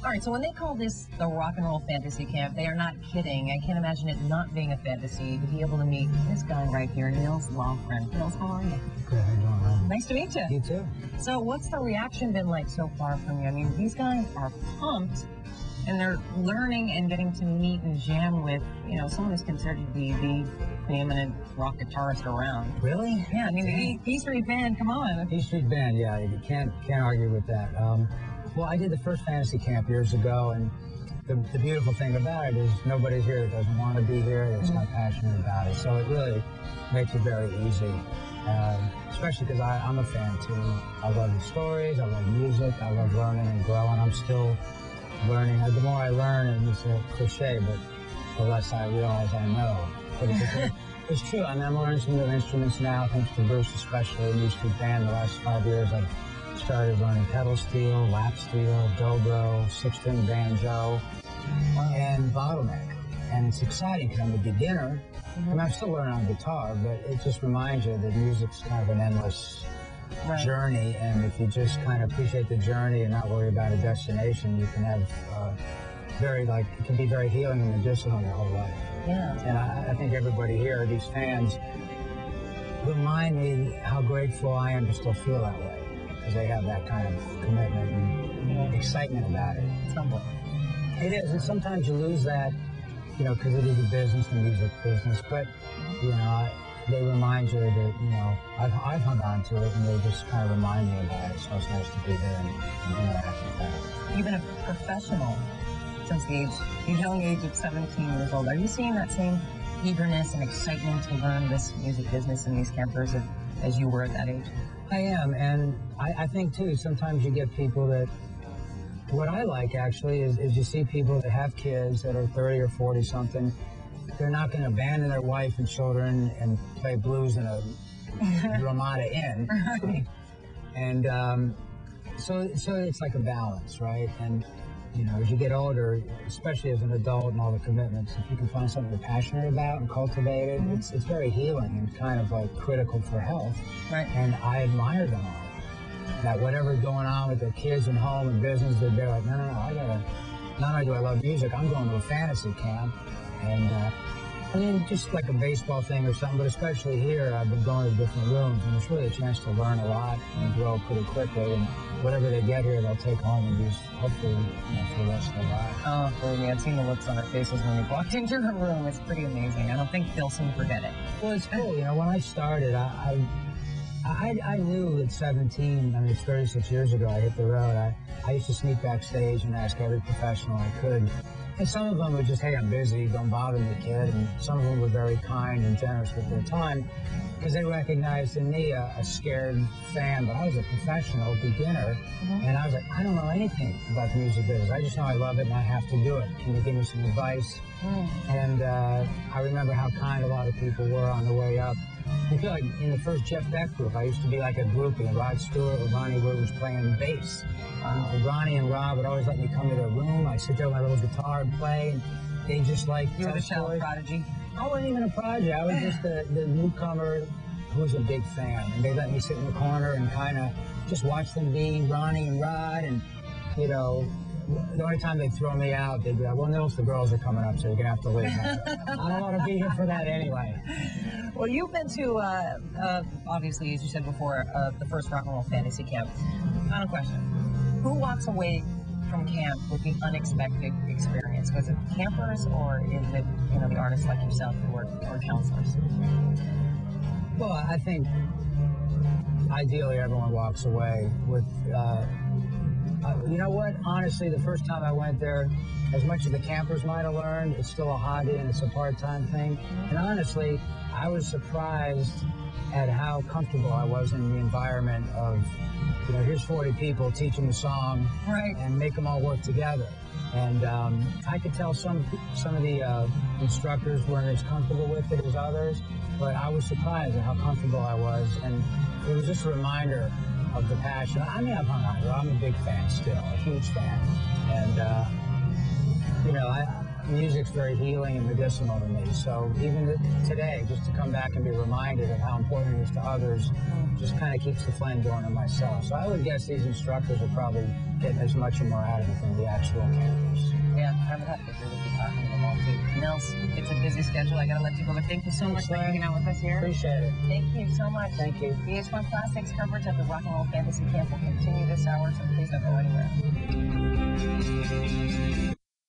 All right, so when they call this the rock and roll fantasy camp, they are not kidding. I can't imagine it not being a fantasy to be able to meet this guy right here, Nils Lofgren. Nils, how are you? Good, how you doing, man? Nice to meet you. You too. So what's the reaction been like so far from you? I mean, these guys are pumped, and they're learning and getting to meet and jam with, you know, someone who's considered to be the preeminent rock guitarist around. Really? Yeah, I mean, the E Street Band, come on. E Street Band, yeah, you can't argue with that. Well, I did the first fantasy camp years ago, and the beautiful thing about it is nobody's here that doesn't want to be here, that's not passionate about it. So it really makes it very easy, especially because I'm a fan too. I love the stories, I love music, I love learning and growing. I'm still learning. The more I learn, and it's a cliche, but the less I realize I know. But it's true. I mean, I'm learning some new instruments now, thanks to Bruce, especially in the Street Band. The last 5 years, I've started learning pedal steel, lap steel, dobro, 6-string banjo, and bottleneck. And it's exciting because I'm a beginner. I mean, I'm still learning on guitar, but it just reminds you that music's kind of an endless journey, and if you just kind of appreciate the journey and not worry about a destination, you can have it can be very healing and medicinal your whole life. Yeah. And I think everybody here, these fans, remind me how grateful I am to still feel that way, because they have that kind of commitment and excitement about it. It's humble. It is, and sometimes you lose that, you know, because it is a business, the music business, but, you know, they remind you that, you know, I've hung on to it, and they just kind of remind me about it, so it's nice to be there and interact with that. You've been a professional since the young age of 17 years old. Are you seeing that same eagerness and excitement to learn this music business in these campers as you were at that age? I am, and I think, too, sometimes you get people that, what I like, actually, is you see people that have kids that are 30 or 40 something. They're not going to abandon their wife and children and play blues in a Ramada Inn. And so it's like a balance, right? And, you know, as you get older, especially as an adult and all the commitments, if you can find something you're passionate about and cultivate it, it's very healing and kind of like critical for health. Right. And I admire them all. That whatever's going on with their kids and home and business, they're like, no, I gotta, not only do I love music, I'm going to a fantasy camp. And I mean, just like a baseball thing or something, but especially here, I've been going to different rooms, and it's really a chance to learn a lot and grow pretty quickly. And whatever they get here, they'll take home and use, hopefully, you know, for the rest of their life. Oh, believe me, I've seen the looks on their faces when we walked into the room. It's pretty amazing. I don't think they'll soon forget it. Well, it's cool. You know, when I started, I knew at 17, I mean, it's 36 years ago, I hit the road. I used to sneak backstage and ask every professional I could. And some of them were just, hey, I'm busy, don't bother me, kid. And some of them were very kind and generous with their time, because they recognized in me a scared fan. But I was a professional beginner, and I was like, I don't know anything about the music business. I just know I love it and I have to do it. Can you give me some advice? And I remember how kind a lot of people were on the way up. I feel like in the first Jeff Beck group, I used to be like a groupie. Rod Stewart or Ronnie Wood was playing bass. Ronnie and Rob would always let me come to their room. I'd sit there with my little guitar and play, and they just like... You were the child prodigy? I wasn't even a prodigy. I was just the newcomer who was a big fan. And they let me sit in the corner and kind of just watch them be Ronnie and Rod. And, you know, the only time they'd throw me out, they'd be like, well, Nils, the girls are coming up, so you're going to have to leave. I don't want to be here for that anyway. Well, you've been to, obviously, as you said before, the first rock and roll fantasy camp. Final question. Who walks away from camp with the unexpected experience? Was it campers, or is it, you know, the artists like yourself or counselors? Well, I think ideally everyone walks away with, you know what? Honestly, the first time I went there, as much as the campers might have learned, it's still a hobby and it's a part-time thing. And honestly, I was surprised at how comfortable I was in the environment of, you know, here's 40 people teaching a song, and make them all work together. And I could tell some of the instructors weren't as comfortable with it as others, but I was surprised at how comfortable I was, and it was just a reminder of the passion. I mean, I've hung on to it. I'm a big fan still, a huge fan. And, you know, music's very healing and medicinal to me. So even today, just to come back and be reminded of how important it is to others, just kind of keeps the flame going in myself. So I would guess these instructors are probably getting as much or more out of it than the actual campers. Yeah, I would have to agree with you talking to them all too. Nils, it's a busy schedule. I gotta let you go, but thank you so much for hanging out with us here. Appreciate it. Thank you so much. Thank you. VH1 Classics coverage of the Rock and Roll Fantasy Camp will continue this hour, so please don't go anywhere.